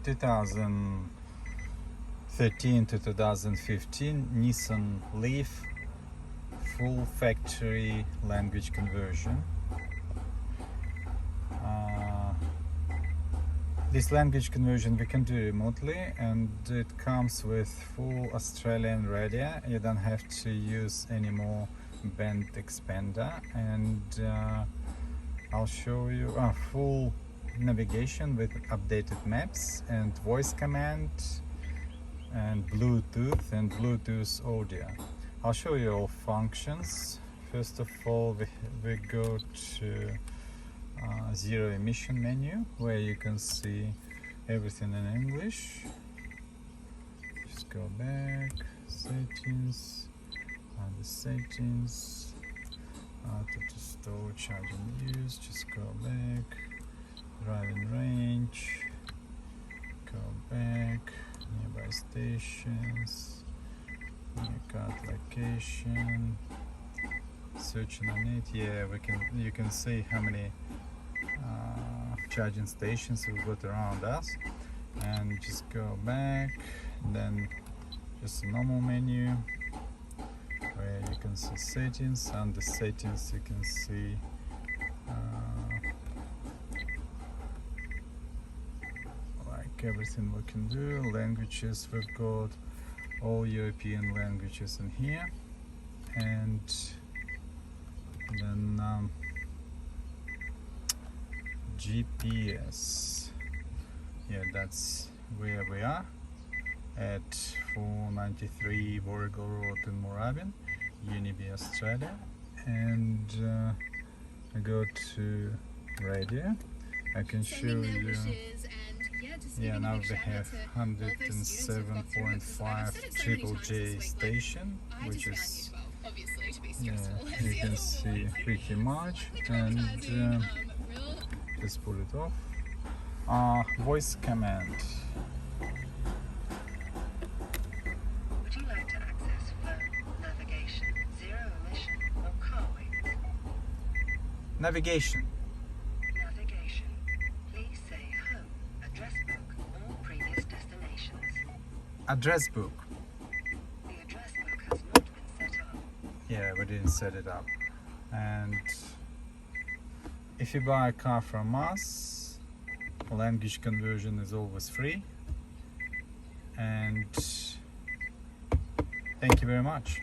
2013 to 2015 Nissan Leaf full factory language conversion. This language conversion we can do remotely, and it comes with full Australian radio. You don't have to use any more band expander, and I'll show you a full navigation with updated maps and voice command and Bluetooth audio. I'll show you all functions. First of all, we go to zero emission menu, where you can see everything in English. Just go back, settings, the settings, to store charging use, just go back, driving range, go back, nearby stations, new card location, searching on it. Yeah, you can see how many charging stations we've got around us, and just go back, and then just a normal menu where you can see settings. Under settings you can see like everything we can do. Languages, we've got all European languages in here, and then GPS. Yeah, that's where we are, at 493 Warrigal Road in Moorabbin, Unibi, Australia. And I go to radio. I can show you. Yeah, now we have 107.5 Triple J station, which is, yeah, you can see pretty much. And just put it off. Voice command. Would you like to access phone, navigation, zero emission, or car weights? Navigation. Navigation. Please say home, address book, or previous destinations. Address book. The address book has not been set up. Yeah, we didn't set it up. And if you buy a car from us, language conversion is always free. And thank you very much.